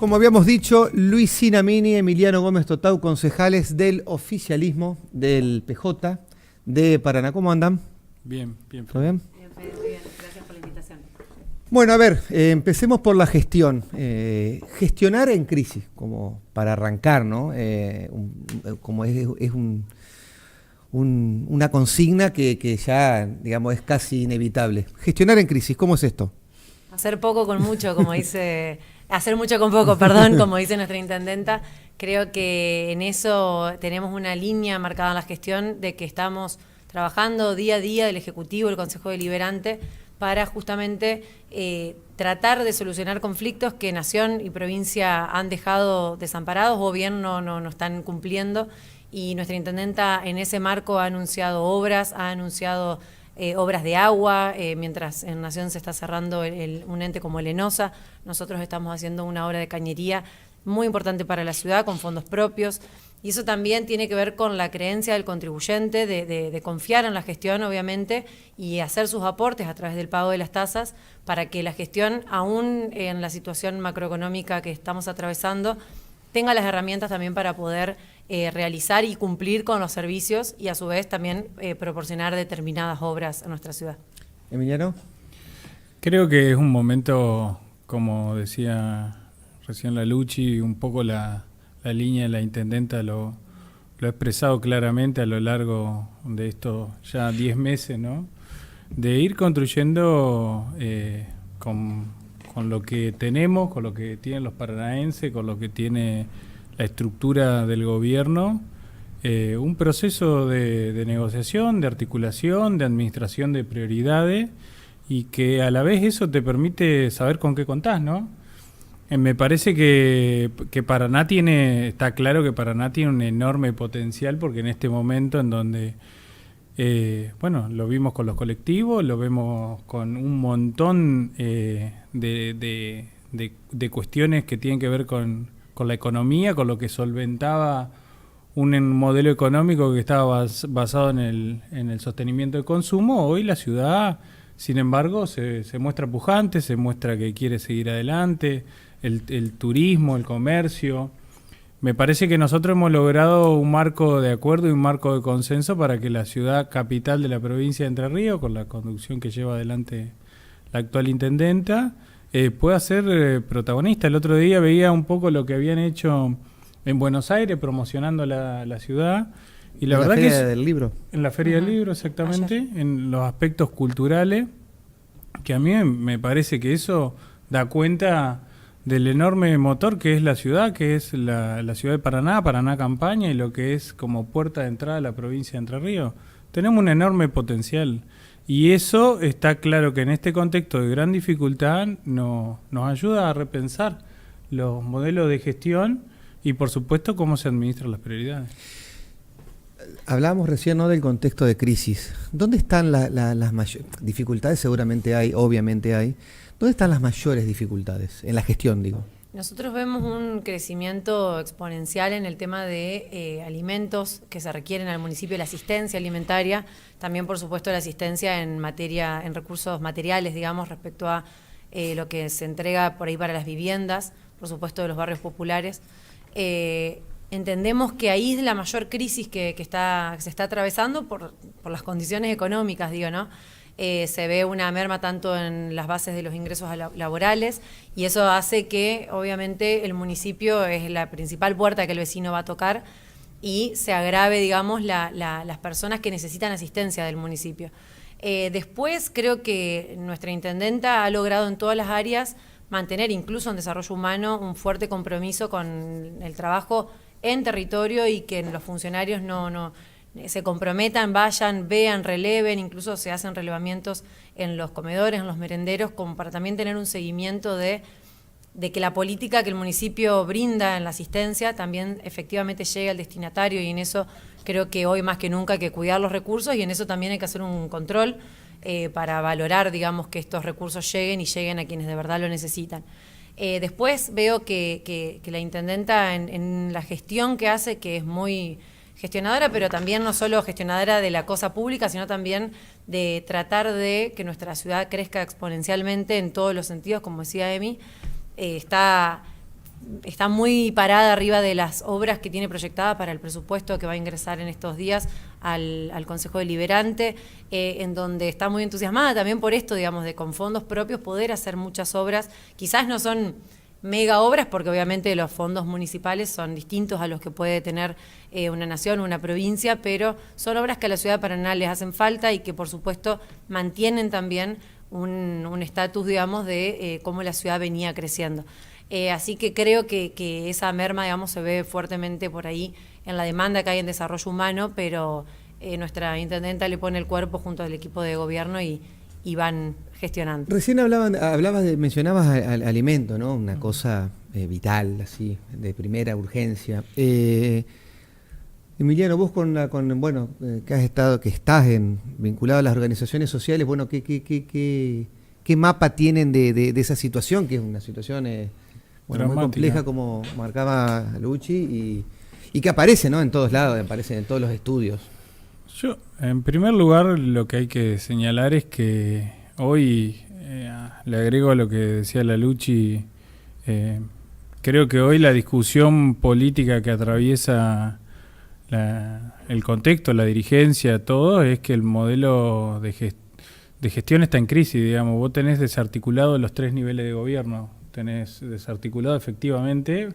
Como habíamos dicho, Luisina Mini, Emiliano Gómez Totau, concejales del oficialismo del PJ de Paraná. ¿Cómo andan? Bien, bien. ¿Todo bien? Bien, Fede, muy bien. Gracias por la invitación. Bueno, a ver, empecemos por la gestión. Gestionar en crisis, como para arrancar, ¿no? Como es una consigna que ya, digamos, es casi inevitable. Gestionar en crisis, ¿cómo es esto? Hacer poco con mucho, como dice... Hacer mucho con poco, perdón, como dice nuestra intendenta. Creo que en eso tenemos una línea marcada en la gestión de que estamos trabajando día a día el Ejecutivo, el Consejo Deliberante, para justamente tratar de solucionar conflictos que Nación y provincia han dejado desamparados o bien no están cumpliendo. Y nuestra intendenta en ese marco ha anunciado obras, ha anunciado obras de agua, mientras en Nación se está cerrando un ente como el ENOSA, nosotros estamos haciendo una obra de cañería muy importante para la ciudad con fondos propios, y eso también tiene que ver con la creencia del contribuyente de confiar en la gestión, obviamente, y hacer sus aportes a través del pago de las tasas para que la gestión, aún en la situación macroeconómica que estamos atravesando, tenga las herramientas también para poder realizar y cumplir con los servicios y a su vez también proporcionar determinadas obras a nuestra ciudad. Emiliano. Creo que es un momento, como decía recién la Luchi, un poco la línea de la intendenta lo ha expresado claramente a lo largo de estos ya 10 meses, ¿no? De ir construyendo con lo que tenemos, con lo que tienen los paranaenses, con lo que tiene la estructura del gobierno, un proceso de negociación, de articulación, de administración de prioridades, y que a la vez eso te permite saber con qué contás, ¿no? Me parece que Paraná está claro que Paraná tiene un enorme potencial, porque en este momento en donde, lo vimos con los colectivos, lo vemos con un montón de cuestiones que tienen que ver con la economía, con lo que solventaba un modelo económico que estaba basado en el sostenimiento del consumo. Hoy la ciudad, sin embargo, se muestra pujante, se muestra que quiere seguir adelante, el turismo, el comercio. Me parece que nosotros hemos logrado un marco de acuerdo y un marco de consenso para que la ciudad capital de la provincia de Entre Ríos, con la conducción que lleva adelante la actual intendenta, pueda ser protagonista. El otro día veía un poco lo que habían hecho en Buenos Aires promocionando la ciudad, y la verdad que Feria del Libro. En la Feria del Libro, exactamente, ayer. En los aspectos culturales, que a mí me parece que eso da cuenta del enorme motor que es la ciudad, que es la ciudad de Paraná Campaña, y lo que es como puerta de entrada a la provincia de Entre Ríos. Tenemos un enorme potencial. Y eso está claro que en este contexto de gran dificultad nos ayuda a repensar los modelos de gestión y, por supuesto, cómo se administran las prioridades. Hablábamos recién, ¿no?, del contexto de crisis. ¿Dónde están las mayores dificultades? Seguramente hay, obviamente hay. ¿Dónde están las mayores dificultades en la gestión, digo? Nosotros vemos un crecimiento exponencial en el tema de alimentos que se requieren al municipio, la asistencia alimentaria, también por supuesto la asistencia en recursos materiales, digamos, respecto a lo que se entrega por ahí para las viviendas, por supuesto de los barrios populares. Entendemos que ahí es la mayor crisis que se está atravesando por las condiciones económicas, digo, ¿no? Se ve una merma tanto en las bases de los ingresos laborales, y eso hace que obviamente el municipio es la principal puerta que el vecino va a tocar y se agrave, digamos, las personas que necesitan asistencia del municipio. Después creo que nuestra intendenta ha logrado en todas las áreas mantener, incluso en desarrollo humano, un fuerte compromiso con el trabajo en territorio, y que los funcionarios no se comprometan, vayan, vean, releven, incluso se hacen relevamientos en los comedores, en los merenderos, como para también tener un seguimiento de que la política que el municipio brinda en la asistencia también efectivamente llegue al destinatario, y en eso creo que hoy más que nunca hay que cuidar los recursos, y en eso también hay que hacer un control para valorar, digamos, que estos recursos lleguen a quienes de verdad lo necesitan. Después veo que la intendenta en la gestión que hace, que es muy gestionadora, pero también no solo gestionadora de la cosa pública, sino también de tratar de que nuestra ciudad crezca exponencialmente en todos los sentidos, como decía Emi, está está muy parada arriba de las obras que tiene proyectada para el presupuesto que va a ingresar en estos días al Consejo Deliberante, en donde está muy entusiasmada también por esto, digamos, de con fondos propios poder hacer muchas obras. Quizás no son mega obras, porque obviamente los fondos municipales son distintos a los que puede tener una nación o una provincia, pero son obras que a la ciudad de Paraná les hacen falta y que por supuesto mantienen también un estatus, digamos, de cómo la ciudad venía creciendo. Así que creo que esa merma, digamos, se ve fuertemente por ahí en la demanda que hay en desarrollo humano, pero nuestra intendenta le pone el cuerpo junto al equipo de gobierno y van gestionando. Recién mencionabas alimento, ¿no? Una cosa vital, así, de primera urgencia. Emiliano, vos que estás vinculado a las organizaciones sociales, bueno, ¿qué mapa tienen de esa situación, que es una situación muy compleja, como marcaba Luchi, y que aparece, ¿no? En todos lados, aparece en todos los estudios? Yo, en primer lugar, lo que hay que señalar es que hoy, le agrego a lo que decía la Luchi, creo que hoy la discusión política que atraviesa el contexto, la dirigencia, todo, es que el modelo de gestión está en crisis, digamos. Vos tenés desarticulado los 3 niveles de gobierno, tenés desarticulado efectivamente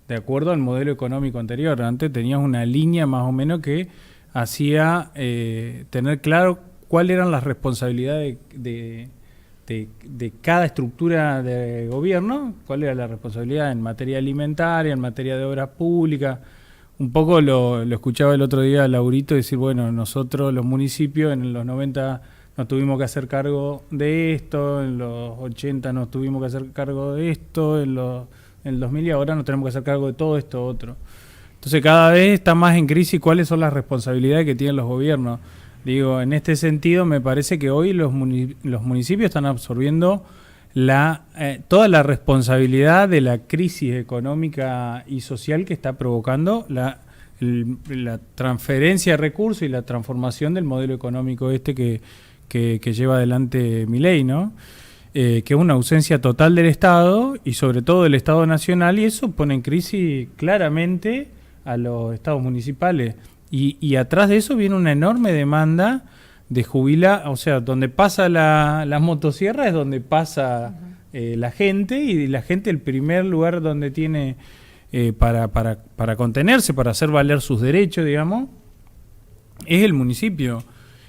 de acuerdo al modelo económico anterior. Antes tenías una línea más o menos que hacía tener claro cuáles eran las responsabilidades de cada estructura de gobierno, cuál era la responsabilidad en materia alimentaria, en materia de obras públicas. Un poco lo escuchaba el otro día a Laurito decir, bueno, nosotros los municipios en los 90 nos tuvimos que hacer cargo de esto, en los 80 nos tuvimos que hacer cargo de esto, en el 2000 y ahora nos tenemos que hacer cargo de todo esto otro. Entonces cada vez está más en crisis cuáles son las responsabilidades que tienen los gobiernos. Digo, en este sentido me parece que hoy los municipios están absorbiendo toda la responsabilidad de la crisis económica y social que está provocando la transferencia de recursos y la transformación del modelo económico que lleva adelante Milei, ¿no? Que es una ausencia total del Estado y sobre todo del Estado nacional, y eso pone en crisis claramente a los estados municipales. Y atrás de eso viene una enorme demanda de o sea, donde pasa la motosierra es donde pasa la gente, y la gente el primer lugar donde tiene para contenerse, para hacer valer sus derechos, digamos, es el municipio.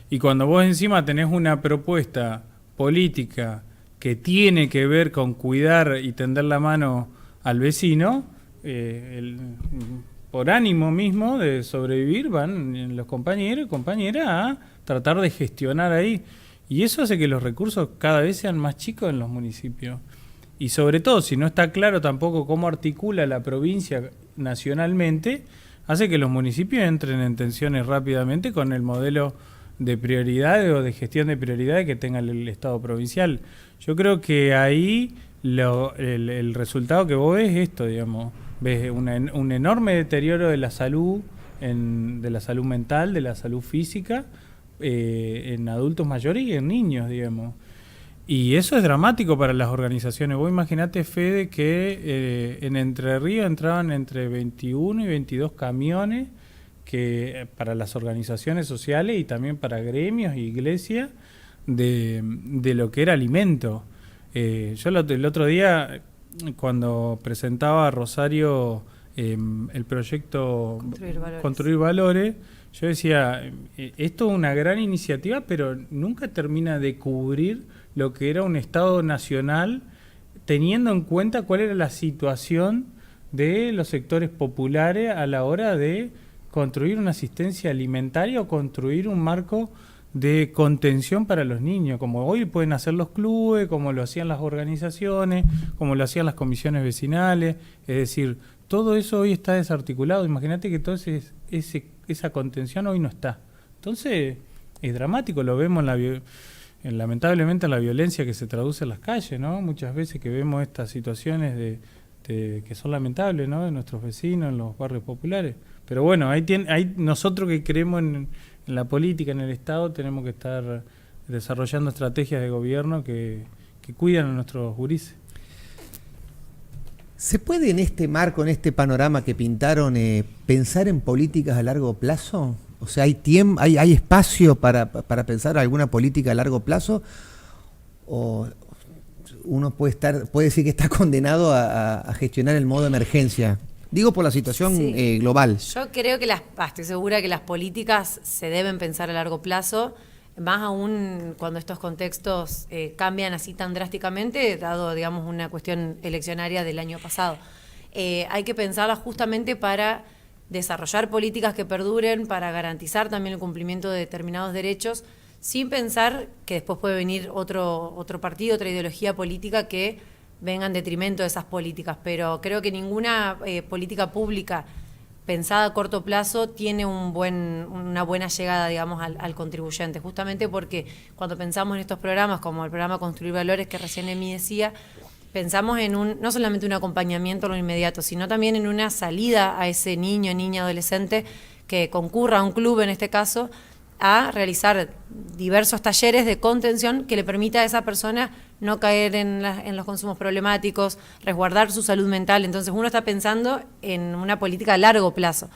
Y cuando vos encima tenés una propuesta política que tiene que ver con cuidar y tender la mano al vecino, por ánimo mismo de sobrevivir, van los compañeros y compañeras a tratar de gestionar ahí. Y eso hace que los recursos cada vez sean más chicos en los municipios. Y sobre todo, si no está claro tampoco cómo articula la provincia nacionalmente, hace que los municipios entren en tensiones rápidamente con el modelo de prioridades o de gestión de prioridades que tenga el Estado provincial. Yo creo que ahí el resultado que vos ves es esto, digamos. Ves un enorme deterioro de la salud, de la salud mental, de la salud física, en adultos mayores y en niños, digamos. Y eso es dramático para las organizaciones. Vos imaginate, Fede, que en Entre Ríos entraban entre 21 y 22 camiones que para las organizaciones sociales y también para gremios e iglesias de lo que era alimento. Yo el otro día, cuando presentaba a Rosario el proyecto Construir Valores, yo decía, esto es una gran iniciativa, pero nunca termina de cubrir lo que era un Estado nacional, teniendo en cuenta cuál era la situación de los sectores populares a la hora de construir una asistencia alimentaria o construir un marco de contención para los niños, como hoy pueden hacer los clubes, como lo hacían las organizaciones, como lo hacían las comisiones vecinales. Es decir, todo eso hoy está desarticulado. Imagínate que entonces esa contención hoy no está. Entonces es dramático, lo vemos lamentablemente en la violencia que se traduce en las calles, ¿no? Muchas veces que vemos estas situaciones que son lamentables, ¿no? De nuestros vecinos en los barrios populares. Pero bueno, ahí nosotros que creemos en la política, en el Estado, tenemos que estar desarrollando estrategias de gobierno que cuidan a nuestros gurises. ¿Se puede en este marco, en este panorama que pintaron, pensar en políticas a largo plazo? O sea, ¿hay espacio para pensar alguna política a largo plazo? ¿O uno puede decir que está condenado a gestionar el modo emergencia? Digo por la situación global. Yo creo que estoy segura que las políticas se deben pensar a largo plazo, más aún cuando estos contextos cambian así tan drásticamente, dado, digamos, una cuestión eleccionaria del año pasado. Hay que pensarlas justamente para desarrollar políticas que perduren, para garantizar también el cumplimiento de determinados derechos, sin pensar que después puede venir otro partido, otra ideología política que venga en detrimento de esas políticas. Pero creo que ninguna política pública pensada a corto plazo tiene una buena llegada, digamos, al contribuyente, justamente porque cuando pensamos en estos programas, como el programa Construir Valores que recién Emi decía, pensamos en no solamente un acompañamiento a lo inmediato, sino también en una salida a ese niño, niña, adolescente que concurra a un club, en este caso, a realizar diversos talleres de contención que le permita a esa persona no caer en los consumos problemáticos, resguardar su salud mental. Entonces uno está pensando en una política a largo plazo.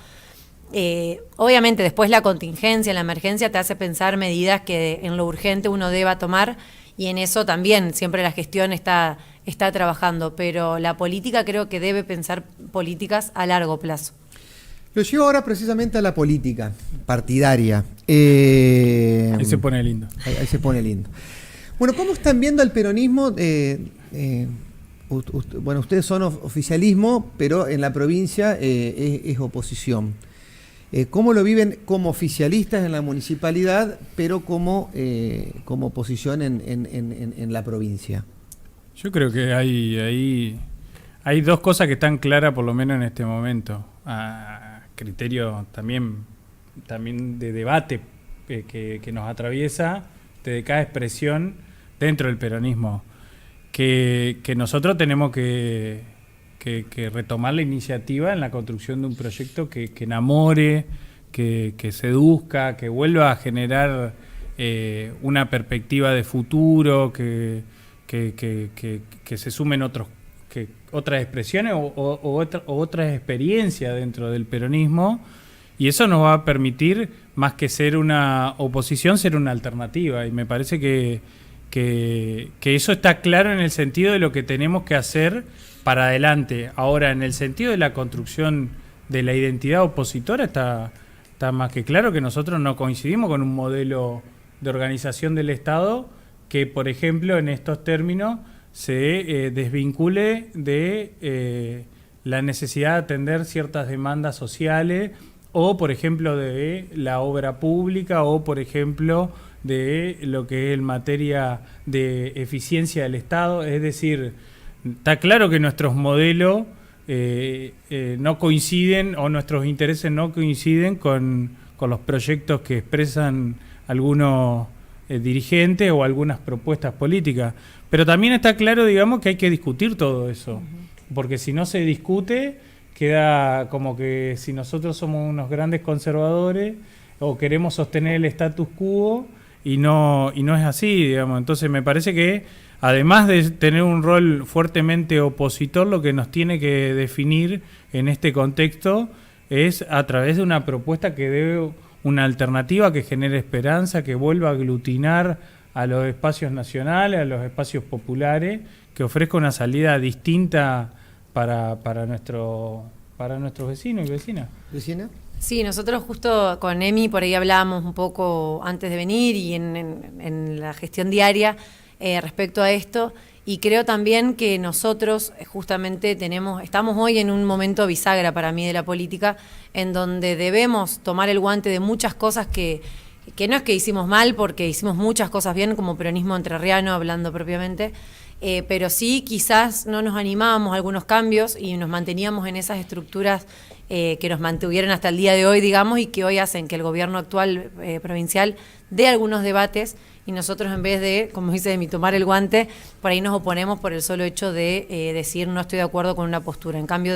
Obviamente después la contingencia, la emergencia te hace pensar medidas que en lo urgente uno deba tomar, y en eso también siempre la gestión está trabajando, pero la política creo que debe pensar políticas a largo plazo. Lo llevo ahora precisamente a la política partidaria. Ahí se pone lindo. Ahí se pone lindo. Bueno, ¿cómo están viendo al peronismo? Bueno, ustedes son oficialismo, pero en la provincia es oposición. ¿Cómo lo viven como oficialistas en la municipalidad, pero como oposición en la provincia? Yo creo que hay dos cosas que están claras, por lo menos en este momento, a criterio también de debate que nos atraviesa, de cada expresión dentro del peronismo, que nosotros tenemos que retomar la iniciativa en la construcción de un proyecto que enamore, que seduzca, que vuelva a generar una perspectiva de futuro, que se sumen otras expresiones o otras experiencias dentro del peronismo, y eso nos va a permitir, más que ser una oposición, ser una alternativa, y me parece que eso está claro en el sentido de lo que tenemos que hacer para adelante. Ahora, en el sentido de la construcción de la identidad opositora, está más que claro que nosotros no coincidimos con un modelo de organización del Estado que, por ejemplo, en estos términos se desvincule de la necesidad de atender ciertas demandas sociales, o, por ejemplo, de la obra pública, o, por ejemplo, de lo que es en materia de eficiencia del Estado. Es decir, está claro que nuestros modelos no coinciden, o nuestros intereses no coinciden con los proyectos que expresan algunos dirigentes o algunas propuestas políticas. Pero también está claro, digamos, que hay que discutir todo eso, porque si no se discute, queda como que si nosotros somos unos grandes conservadores o queremos sostener el status quo, y no es así, digamos. Entonces me parece que, además de tener un rol fuertemente opositor, lo que nos tiene que definir en este contexto es a través de una propuesta que dé una alternativa que genere esperanza, que vuelva a aglutinar a los espacios nacionales, a los espacios populares, que ofrezca una salida distinta para nuestros vecinos y vecinas. ¿Vecina? Sí, nosotros justo con Emi por ahí hablábamos un poco antes de venir y en la gestión diaria respecto a esto, y creo también que nosotros justamente estamos hoy en un momento bisagra para mí de la política, en donde debemos tomar el guante de muchas cosas que no es que hicimos mal, porque hicimos muchas cosas bien como peronismo entrerriano, hablando propiamente, pero sí quizás no nos animábamos a algunos cambios y nos manteníamos en esas estructuras que nos mantuvieron hasta el día de hoy, digamos, y que hoy hacen que el gobierno actual provincial dé algunos debates, y nosotros, en vez de, como dice Emi, tomar el guante, por ahí nos oponemos por el solo hecho de decir no estoy de acuerdo con una postura. En cambio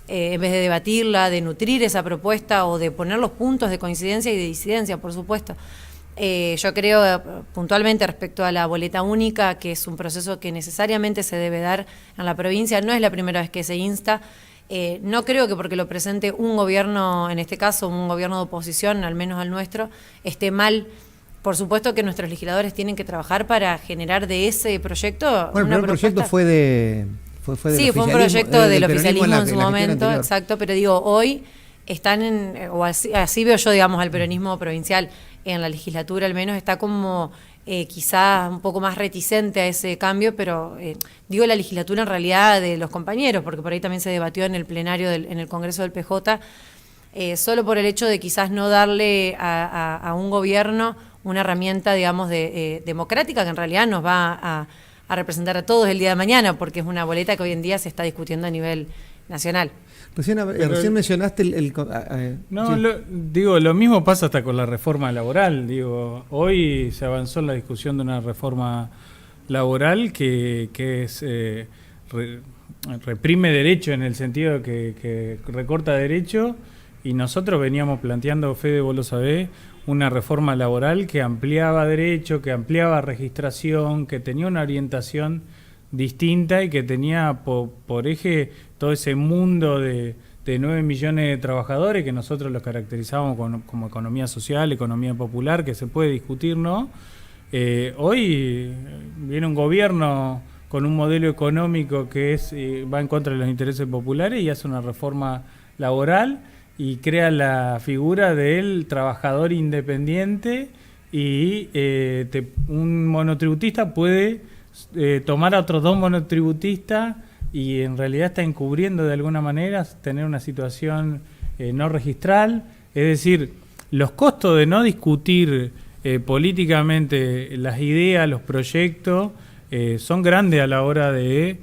en vez de debatirla, de nutrir esa propuesta o de poner los puntos de coincidencia y de disidencia, por supuesto, Yo creo puntualmente respecto a la boleta única, que es un proceso que necesariamente se debe dar en la provincia, no es la primera vez que se insta. No creo que porque lo presente un gobierno, en este caso un gobierno de oposición, al menos al nuestro, esté mal. Por supuesto que nuestros legisladores tienen que trabajar para generar de ese proyecto bueno, una el proyecto fue del sí, fue un proyecto del oficialismo en su momento, anterior. exacto, pero digo, hoy están o así veo yo, digamos, al peronismo provincial, en la legislatura al menos, está como quizás un poco más reticente a ese cambio, pero digo la legislatura en realidad de los compañeros, porque por ahí también se debatió en el plenario, en el Congreso del PJ, solo por el hecho de quizás no darle a un gobierno una herramienta, digamos, democrática, que en realidad nos va a representar a todos el día de mañana, porque es una boleta que hoy en día se está discutiendo a nivel nacional. Recién mencionaste no, sí. Digo, lo mismo pasa hasta con la reforma laboral. Digo, hoy se avanzó en la discusión de una reforma laboral que es reprime derecho en el sentido que recorta derecho, y nosotros veníamos planteando, Fede, vos lo sabés, una reforma laboral que ampliaba derecho, que ampliaba registración, que tenía una orientación distinta y que tenía por eje todo ese mundo de 9 millones de trabajadores que nosotros los caracterizamos como economía social, economía popular, que se puede discutir, ¿no? Hoy viene un gobierno con un modelo económico que va en contra de los intereses populares y hace una reforma laboral y crea la figura del trabajador independiente, y un monotributista puede tomar a otros dos monotributistas y en realidad está encubriendo de alguna manera tener una situación no registral. Es decir, los costos de no discutir políticamente las ideas, los proyectos, son grandes a la hora de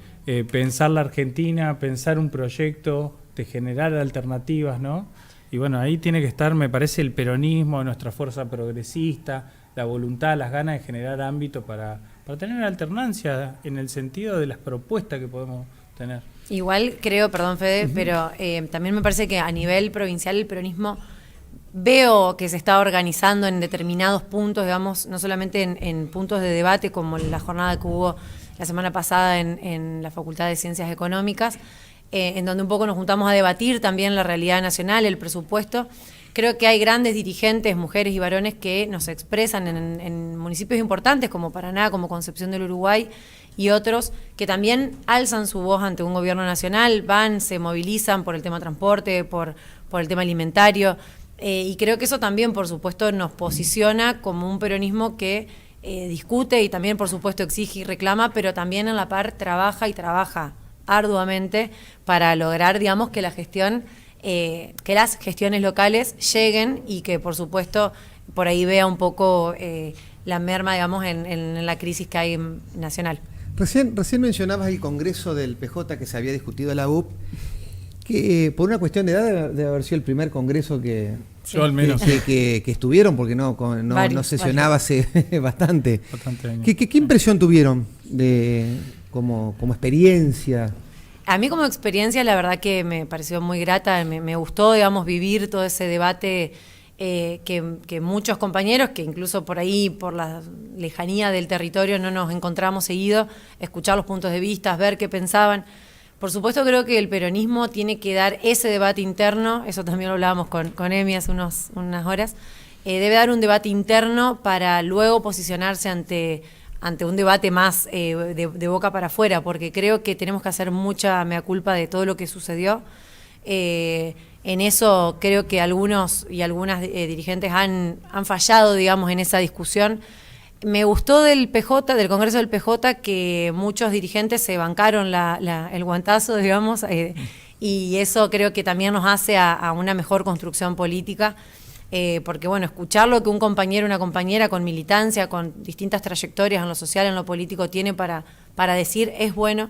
pensar la Argentina, pensar un proyecto, de generar alternativas, ¿no? Y bueno, ahí tiene que estar, me parece, el peronismo, nuestra fuerza progresista, la voluntad, las ganas de generar ámbito para tener alternancia en el sentido de las propuestas que podemos tener. Igual creo, perdón Fede, pero también me parece que a nivel provincial el peronismo veo que se está organizando en determinados puntos, digamos, no solamente en puntos de debate como la jornada que hubo la semana pasada en la Facultad de Ciencias Económicas, en donde un poco nos juntamos a debatir también la realidad nacional, el presupuesto. Creo que hay grandes dirigentes, mujeres y varones, que nos expresan en municipios importantes como Paraná, como Concepción del Uruguay, y otros que también alzan su voz ante un gobierno nacional, se movilizan por el tema transporte, por el tema alimentario, y creo que eso también, por supuesto, nos posiciona como un peronismo que discute y también, por supuesto, exige y reclama, pero también en la par trabaja arduamente para lograr, digamos, que la gestión, que las gestiones locales lleguen y que, por supuesto, por ahí vea un poco la merma, digamos, en la crisis que hay nacional. Recién mencionabas el Congreso del PJ que se había discutido en la UP, que por una cuestión de edad debe haber sido el primer congreso que estuvieron, porque no sesionaba hace bastante. ¿Qué impresión tuvieron como experiencia? A mí como experiencia la verdad que me pareció muy grata, me gustó, digamos, vivir todo ese debate que muchos compañeros, que incluso por ahí, por la lejanía del territorio, no nos encontramos seguido, escuchar los puntos de vista, ver qué pensaban. Por supuesto creo que el peronismo tiene que dar ese debate interno, eso también lo hablábamos con Emi hace unas horas, debe dar un debate interno para luego posicionarse ante un debate más de boca para afuera, porque creo que tenemos que hacer mucha mea culpa de todo lo que sucedió. En eso creo que algunos y algunas dirigentes han fallado, digamos, en esa discusión. Me gustó del Congreso del PJ, que muchos dirigentes se bancaron el guantazo, digamos, y eso creo que también nos hace a una mejor construcción política. Porque bueno, escuchar lo que un compañero, una compañera con militancia, con distintas trayectorias en lo social, en lo político tiene para decir es bueno,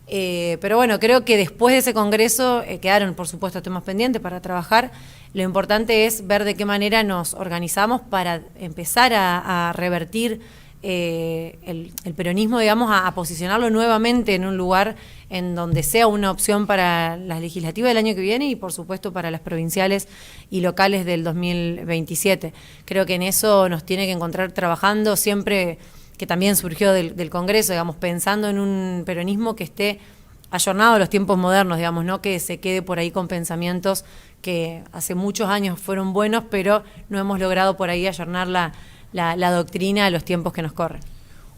pero bueno, creo que después de ese congreso quedaron por supuesto temas pendientes para trabajar. Lo importante es ver de qué manera nos organizamos para empezar a revertir el peronismo, digamos, a posicionarlo nuevamente en un lugar en donde sea una opción para las legislativas del año que viene y, por supuesto, para las provinciales y locales del 2027. Creo que en eso nos tiene que encontrar trabajando siempre, que también surgió del Congreso, digamos, pensando en un peronismo que esté ayornado a los tiempos modernos, digamos, no que se quede por ahí con pensamientos que hace muchos años fueron buenos, pero no hemos logrado por ahí ayornar la doctrina a los tiempos que nos corren.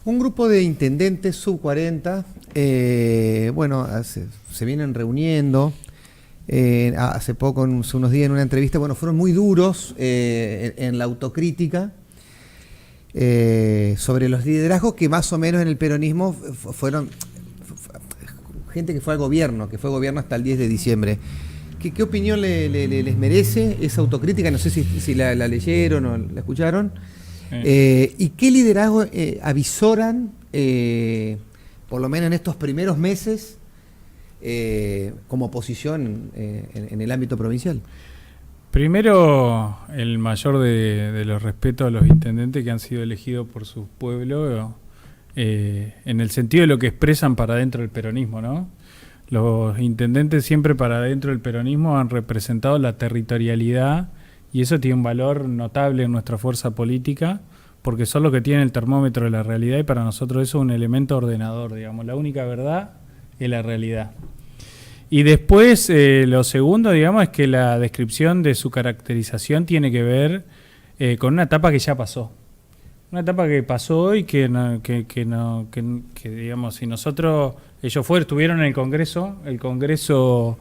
Un grupo de intendentes sub 40, se vienen reuniendo. Hace poco, hace unos días en una entrevista, fueron muy duros en la autocrítica sobre los liderazgos que más o menos en el peronismo fueron gente que fue al gobierno, hasta el 10 de diciembre. ¿Qué opinión les merece esa autocrítica? No sé si la leyeron o la escucharon. ¿Y qué liderazgo avisoran, por lo menos en estos primeros meses, como oposición en el ámbito provincial? Primero, el mayor de los respetos a los intendentes que han sido elegidos por su pueblo, en el sentido de lo que expresan para dentro del peronismo, ¿no? Los intendentes siempre para dentro del peronismo han representado la territorialidad y eso tiene un valor notable en nuestra fuerza política porque son los que tienen el termómetro de la realidad y para nosotros eso es un elemento ordenador, digamos. La única verdad es la realidad. Y después, lo segundo, digamos, es que la descripción de su caracterización tiene que ver con una etapa que ya pasó. Una etapa que pasó y que digamos, si nosotros, ellos estuvieron en el Congreso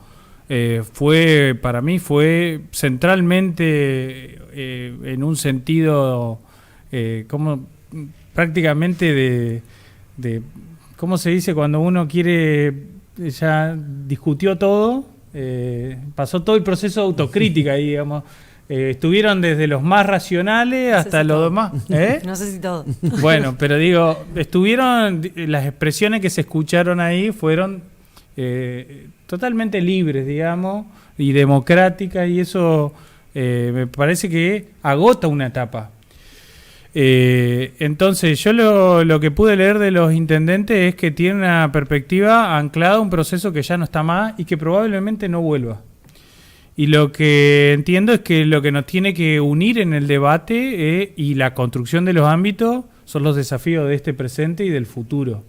para mí fue centralmente en un sentido como prácticamente de ¿cómo se dice? Cuando uno quiere, ya discutió todo, pasó todo el proceso de autocrítica ahí, digamos. Estuvieron desde los más racionales hasta los demás. No sé si todo. Bueno, pero digo, las expresiones que se escucharon ahí fueron totalmente libres, digamos, y democráticas, y eso me parece que agota una etapa. Entonces, yo lo que pude leer de los intendentes es que tienen una perspectiva anclada a un proceso que ya no está más y que probablemente no vuelva. Y lo que entiendo es que lo que nos tiene que unir en el debate y la construcción de los ámbitos son los desafíos de este presente y del futuro.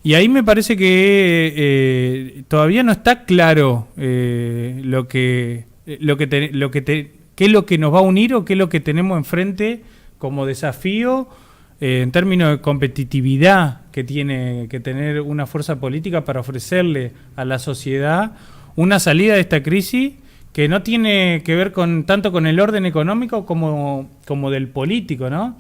Y ahí me parece que todavía no está claro qué es lo que nos va a unir o qué es lo que tenemos enfrente como desafío en términos de competitividad que tiene que tener una fuerza política para ofrecerle a la sociedad una salida de esta crisis que no tiene que ver tanto con el orden económico como del político, ¿no?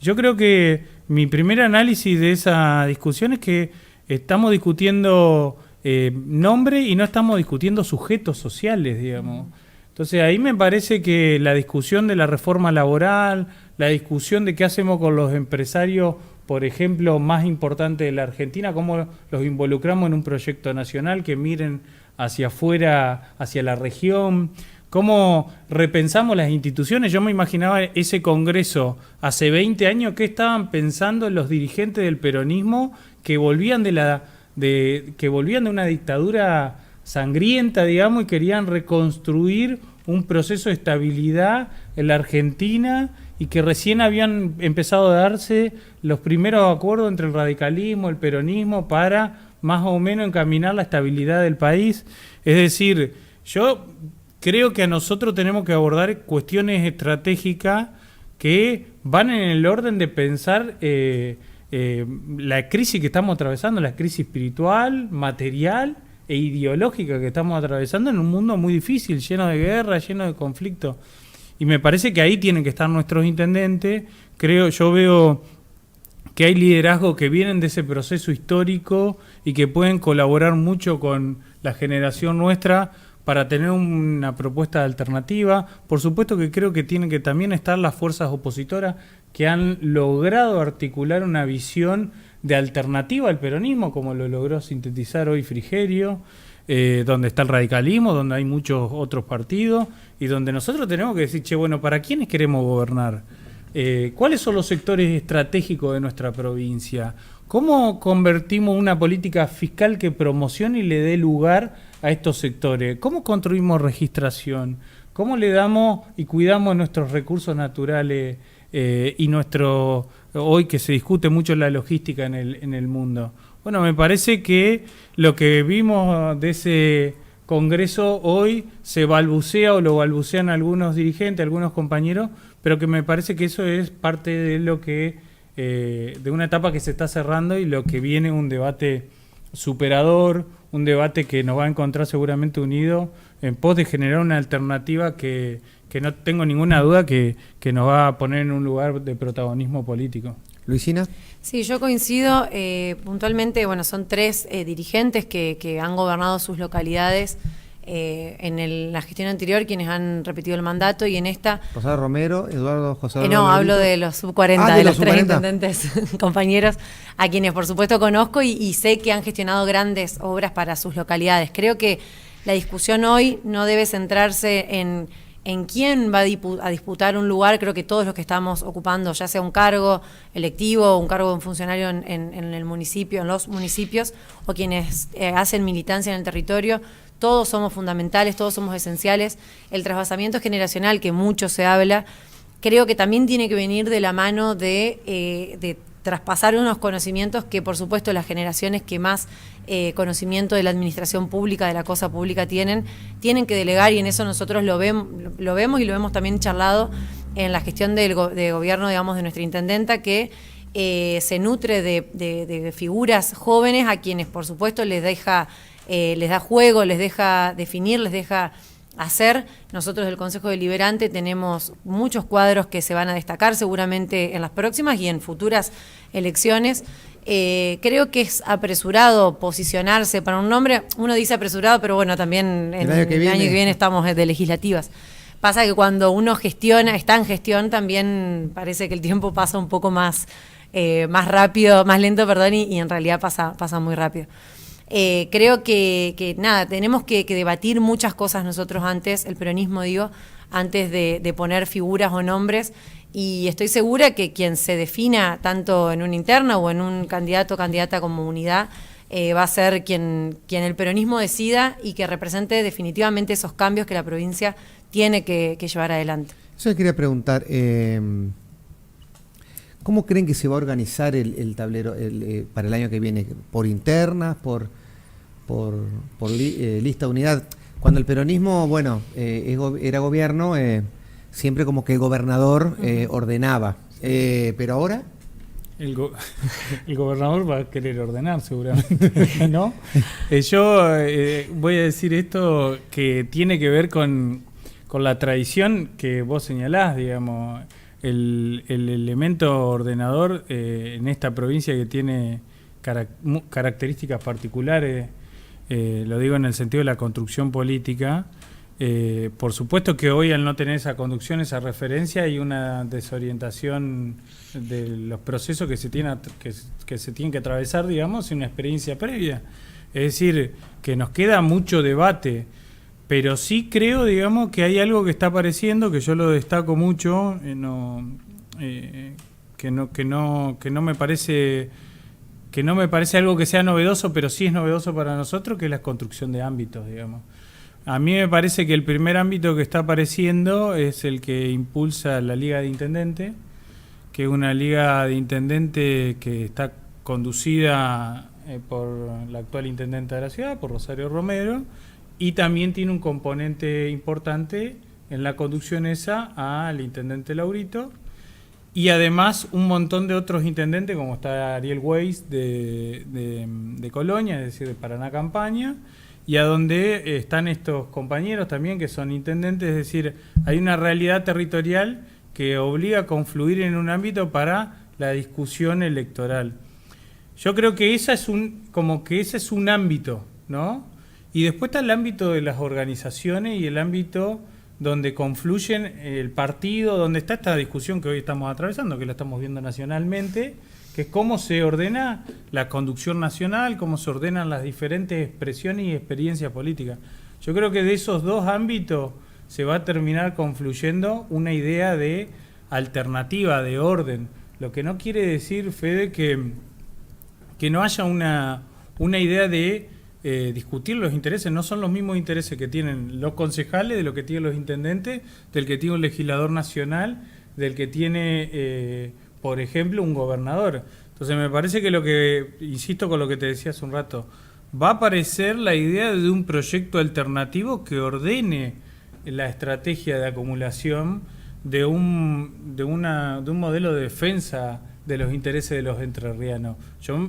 Yo creo que mi primer análisis de esa discusión es que estamos discutiendo nombre y no estamos discutiendo sujetos sociales, digamos. Entonces ahí me parece que la discusión de la reforma laboral, la discusión de qué hacemos con los empresarios, por ejemplo, más importantes de la Argentina, cómo los involucramos en un proyecto nacional que miren hacia afuera, hacia la región, cómo repensamos las instituciones. Yo me imaginaba ese congreso hace 20 años, qué estaban pensando los dirigentes del peronismo que volvían de una dictadura sangrienta, digamos, y querían reconstruir un proceso de estabilidad en la Argentina y que recién habían empezado a darse los primeros acuerdos entre el radicalismo, el peronismo, para más o menos encaminar la estabilidad del país. Es decir, yo creo que a nosotros tenemos que abordar cuestiones estratégicas que van en el orden de pensar la crisis que estamos atravesando, la crisis espiritual, material e ideológica que estamos atravesando en un mundo muy difícil, lleno de guerra, lleno de conflictos. Y me parece que ahí tienen que estar nuestros intendentes. Yo veo que hay liderazgos que vienen de ese proceso histórico y que pueden colaborar mucho con la generación nuestra para tener una propuesta alternativa. Por supuesto que creo que tienen que también estar las fuerzas opositoras que han logrado articular una visión de alternativa al peronismo, como lo logró sintetizar hoy Frigerio, donde está el radicalismo, donde hay muchos otros partidos y donde nosotros tenemos que decir, ¿para quiénes queremos gobernar? ¿cuáles son los sectores estratégicos de nuestra provincia? ¿Cómo convertimos una política fiscal que promocione y le dé lugar a estos sectores? ¿Cómo construimos registración? ¿Cómo le damos y cuidamos nuestros recursos naturales y hoy que se discute mucho la logística en el mundo? Bueno, me parece que lo que vimos de ese Congreso hoy se balbucea o lo balbucean algunos dirigentes, algunos compañeros, pero que me parece que eso es parte de lo que de una etapa que se está cerrando y lo que viene un debate superador, un debate que nos va a encontrar seguramente unidos en pos de generar una alternativa que no tengo ninguna duda que nos va a poner en un lugar de protagonismo político. Luisina. Sí, yo coincido. Puntualmente, bueno, son 3 dirigentes que han gobernado sus localidades en la gestión anterior, quienes han repetido el mandato, y en esta... Rosario Romero, Eduardo José... no, hablo de los sub-40, de los 3 intendentes compañeros, a quienes por supuesto conozco y sé que han gestionado grandes obras para sus localidades. Creo que la discusión hoy no debe centrarse en quién va a disputar un lugar. Creo que todos los que estamos ocupando, ya sea un cargo electivo o un cargo de un funcionario en el municipio, en los municipios, o quienes hacen militancia en el territorio, todos somos fundamentales, todos somos esenciales. El trasvasamiento generacional, que mucho se habla, creo que también tiene que venir de la mano de traspasar unos conocimientos que, por supuesto, las generaciones que más conocimiento de la administración pública, de la cosa pública tienen que delegar, y en eso nosotros lo vemos y lo hemos también charlado en la gestión de gobierno, digamos, de nuestra intendenta, que se nutre de figuras jóvenes a quienes, por supuesto, les da juego, les deja definir, les deja hacer. Nosotros del Consejo Deliberante tenemos muchos cuadros que se van a destacar seguramente en las próximas y en futuras elecciones. Creo que es apresurado posicionarse para un nombre. Uno dice apresurado, pero bueno, también el año que viene estamos de legislativas. Pasa que cuando uno está en gestión, también parece que el tiempo pasa un poco más rápido, más lento, perdón, y en realidad pasa muy rápido. Creo que nada, tenemos que debatir muchas cosas nosotros antes, el peronismo antes de poner figuras o nombres, y estoy segura que quien se defina tanto en una interna o en un candidato o candidata como unidad va a ser quien el peronismo decida y que represente definitivamente esos cambios que la provincia tiene que llevar adelante. Yo le quería preguntar, ¿cómo creen que se va a organizar el tablero para el año que viene? ¿Por internas? ¿Por lista de unidad? Cuando el peronismo, era gobierno, siempre como que el gobernador ordenaba. Pero ahora... El gobernador va a querer ordenar seguramente, ¿no? Yo voy a decir esto que tiene que ver con la tradición que vos señalás, digamos. El elemento ordenador en esta provincia que tiene características particulares, lo digo en el sentido de la construcción política. Por supuesto que hoy, al no tener esa conducción, esa referencia, hay una desorientación de los procesos que se tienen que atravesar, digamos, en una experiencia previa. Es decir, que nos queda mucho debate, pero sí creo, digamos, que hay algo que está apareciendo, que yo lo destaco mucho, que no me parece algo que sea novedoso, pero sí es novedoso para nosotros, que es la construcción de ámbitos, digamos. A mí me parece que el primer ámbito que está apareciendo es el que impulsa la Liga de Intendentes, que es una Liga de Intendentes que está conducida por la actual intendenta de la ciudad, por Rosario Romero, y también tiene un componente importante en la conducción esa al intendente Laurito, y además un montón de otros intendentes, como está Ariel Weiss de Colonia, es decir, de Paraná Campaña, y a donde están estos compañeros también que son intendentes. Es decir, hay una realidad territorial que obliga a confluir en un ámbito para la discusión electoral. Yo creo que ese es un ámbito, ¿no? Y después está el ámbito de las organizaciones y el ámbito donde confluyen el partido, donde está esta discusión que hoy estamos atravesando, que la estamos viendo nacionalmente, que es cómo se ordena la conducción nacional, cómo se ordenan las diferentes expresiones y experiencias políticas. Yo creo que de esos dos ámbitos se va a terminar confluyendo una idea de alternativa de orden. Lo que no quiere decir, Fede, que no haya una idea de discutir los intereses. No son los mismos intereses que tienen los concejales, de lo que tienen los intendentes, del que tiene un legislador nacional, del que tiene, por ejemplo, un gobernador. Entonces me parece que insisto con lo que te decía hace un rato, va a aparecer la idea de un proyecto alternativo que ordene la estrategia de acumulación de un modelo de defensa de los intereses de los entrerrianos.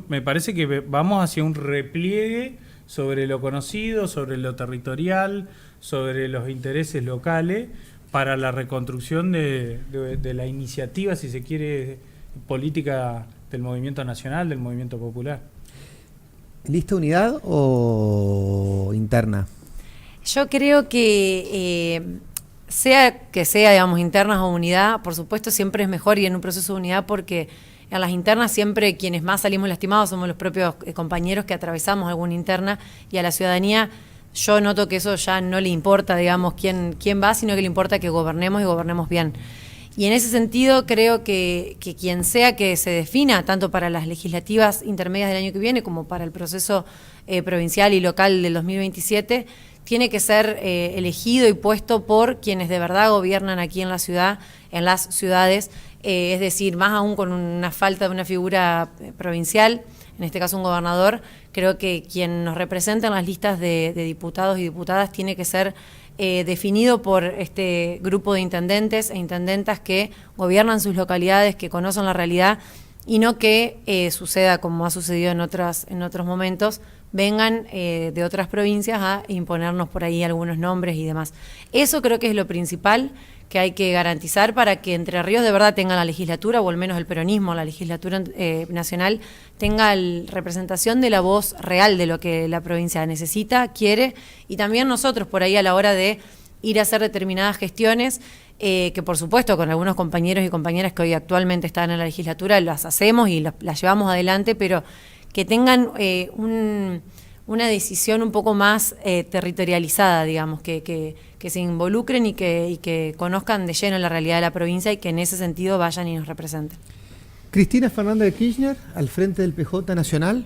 Me parece que vamos hacia un repliegue sobre lo conocido, sobre lo territorial, sobre los intereses locales, para la reconstrucción de la iniciativa, si se quiere, política del movimiento nacional, del movimiento popular. ¿Lista unidad o interna? Yo creo que sea, digamos, internas o unidad, por supuesto siempre es mejor ir en un proceso de unidad, porque en las internas siempre quienes más salimos lastimados somos los propios compañeros que atravesamos alguna interna, y a la ciudadanía yo noto que eso ya no le importa, digamos, quién va, sino que le importa que gobernemos y gobernemos bien. Y en ese sentido creo que quien sea que se defina, tanto para las legislativas intermedias del año que viene como para el proceso provincial y local del 2027, tiene que ser elegido y puesto por quienes de verdad gobiernan aquí en la ciudad, en las ciudades, es decir, más aún con una falta de una figura provincial, en este caso un gobernador. Creo que quien nos representa en las listas de diputados y diputadas tiene que ser definido por este grupo de intendentes e intendentas que gobiernan sus localidades, que conocen la realidad, y no que suceda como ha sucedido en otros momentos, vengan de otras provincias a imponernos por ahí algunos nombres y demás. Eso creo que es lo principal que hay que garantizar para que Entre Ríos de verdad tenga la legislatura, o al menos el peronismo, la legislatura nacional, tenga representación de la voz real de lo que la provincia necesita, quiere, y también nosotros por ahí a la hora de ir a hacer determinadas gestiones, que por supuesto con algunos compañeros y compañeras que hoy actualmente están en la legislatura las hacemos y las llevamos adelante, pero que tengan una decisión un poco más territorializada, digamos, que se involucren y que conozcan de lleno la realidad de la provincia, y que en ese sentido vayan y nos representen. Cristina Fernández de Kirchner, al frente del PJ Nacional,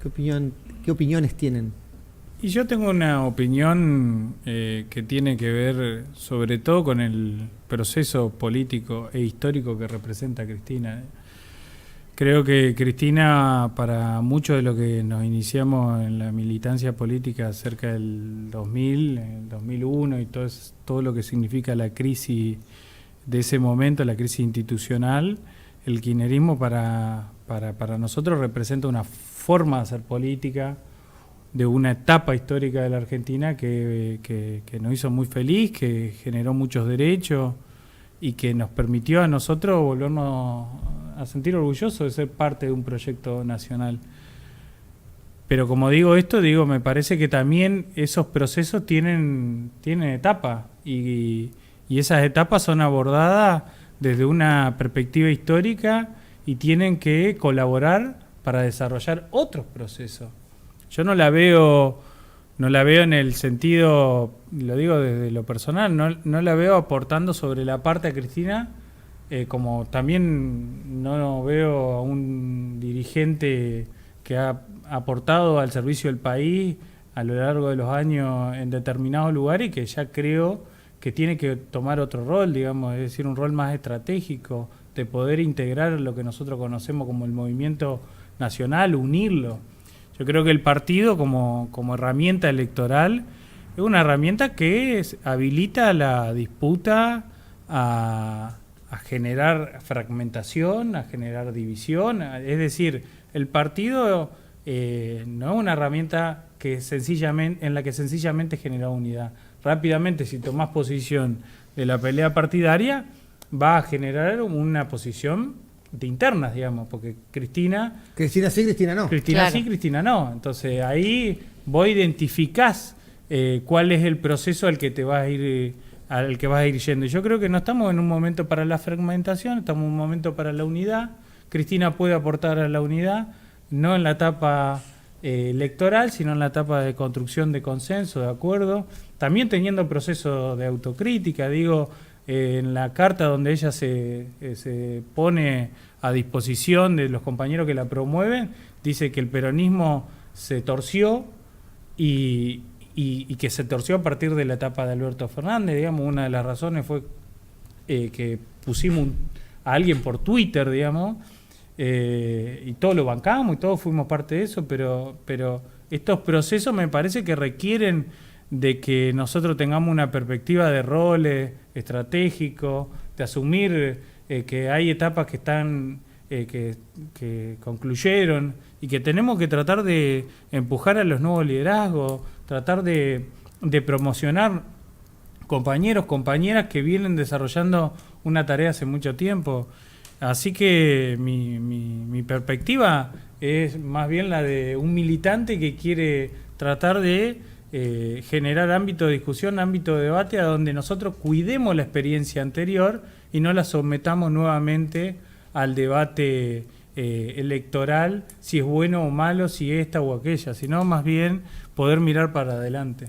¿qué opiniones tienen? Y yo tengo una opinión que tiene que ver sobre todo con el proceso político e histórico que representa Cristina. Creo que Cristina, para mucho de lo que nos iniciamos en la militancia política cerca del 2000, el 2001 y todo lo que significa la crisis de ese momento, la crisis institucional, el kirchnerismo para nosotros representa una forma de hacer política, de una etapa histórica de la Argentina que nos hizo muy feliz, que generó muchos derechos y que nos permitió a nosotros volvernos a sentir orgullosos de ser parte de un proyecto nacional. Pero como digo esto, me parece que también esos procesos tienen etapas, y esas etapas son abordadas desde una perspectiva histórica y tienen que colaborar para desarrollar otros procesos. Yo no la veo en el sentido, lo digo desde lo personal, no la veo aportando sobre la parte a Cristina, como también no veo a un dirigente que ha aportado al servicio del país a lo largo de los años en determinados lugares, y que ya creo que tiene que tomar otro rol, digamos, es decir, un rol más estratégico, de poder integrar lo que nosotros conocemos como el movimiento nacional, unirlo. Yo creo que el partido como herramienta electoral es una herramienta que habilita la disputa a generar fragmentación, a generar división. Es decir, el partido no es una herramienta en la que sencillamente genera unidad. Rápidamente, si tomás posición de la pelea partidaria, va a generar una posición de internas, digamos, porque Cristina sí, Cristina no. Cristina claro. Sí, Cristina no. Entonces ahí vos identificás cuál es el proceso al que vas a ir yendo. Y yo creo que no estamos en un momento para la fragmentación, estamos en un momento para la unidad. Cristina puede aportar a la unidad, no en la etapa electoral, sino en la etapa de construcción de consenso, de acuerdo, también teniendo proceso de autocrítica, en la carta donde ella se pone a disposición de los compañeros que la promueven, dice que el peronismo se torció y que se torció a partir de la etapa de Alberto Fernández. Digamos, una de las razones fue que pusimos a alguien por Twitter, digamos, y todos lo bancamos y todos fuimos parte de eso, pero estos procesos me parece que requieren de que nosotros tengamos una perspectiva de roles estratégicos, de asumir que hay etapas que están que concluyeron y que tenemos que tratar de empujar a los nuevos liderazgos, tratar de promocionar compañeros, compañeras que vienen desarrollando una tarea hace mucho tiempo. Así que mi perspectiva es más bien la de un militante que quiere tratar de generar ámbito de discusión, ámbito de debate, a donde nosotros cuidemos la experiencia anterior y no la sometamos nuevamente al debate electoral, si es bueno o malo, si esta o aquella, sino más bien poder mirar para adelante.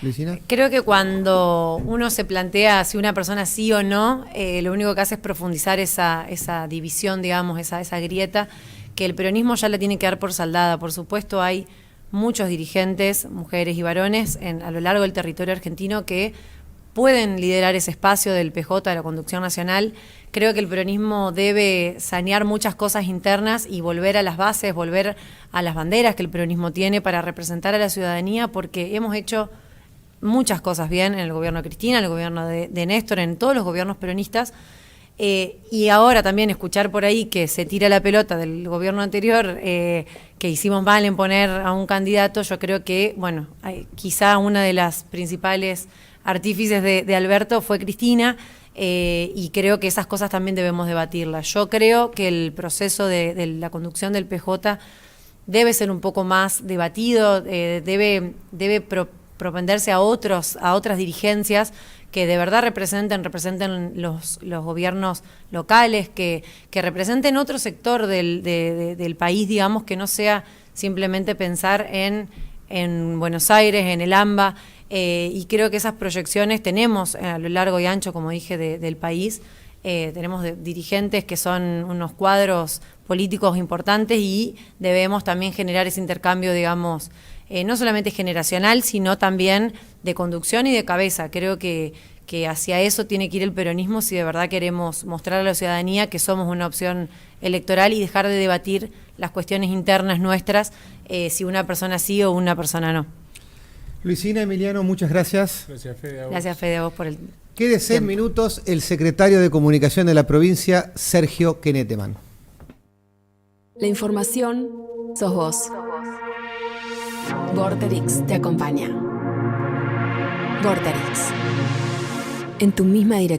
Luisina. Creo que cuando uno se plantea si una persona sí o no, lo único que hace es profundizar esa división, digamos, esa grieta, que el peronismo ya la tiene que dar por saldada. Por supuesto, hay muchos dirigentes, mujeres y varones, a lo largo del territorio argentino que pueden liderar ese espacio del PJ, de la conducción nacional. Creo que el peronismo debe sanear muchas cosas internas y volver a las bases, volver a las banderas que el peronismo tiene para representar a la ciudadanía, porque hemos hecho muchas cosas bien en el gobierno de Cristina, en el gobierno de Néstor, en todos los gobiernos peronistas, y ahora también escuchar por ahí que se tira la pelota del gobierno anterior, que hicimos mal en poner a un candidato. Yo creo que, bueno, quizá una de las principales artífices de Alberto fue Cristina, y creo que esas cosas también debemos debatirlas. Yo creo que el proceso de la conducción del PJ debe ser un poco más debatido, debe propenderse a otras dirigencias que de verdad representen los gobiernos locales, que representen otro sector del país, digamos, que no sea simplemente pensar en Buenos Aires, en el AMBA, y creo que esas proyecciones tenemos a lo largo y ancho, como dije, del país. Tenemos dirigentes que son unos cuadros políticos importantes y debemos también generar ese intercambio, digamos, no solamente generacional, sino también de conducción y de cabeza. Creo que hacia eso tiene que ir el peronismo si de verdad queremos mostrar a la ciudadanía que somos una opción electoral y dejar de debatir las cuestiones internas nuestras, si una persona sí o una persona no. Luisina, Emiliano, muchas gracias. Gracias, Fede, a vos. Gracias, Fede, a vos por el Quédese en minutos el secretario de Comunicación de la provincia, Sergio Keneteman. La información sos vos. Vorterix te acompaña. Vorterix. En tu misma dirección.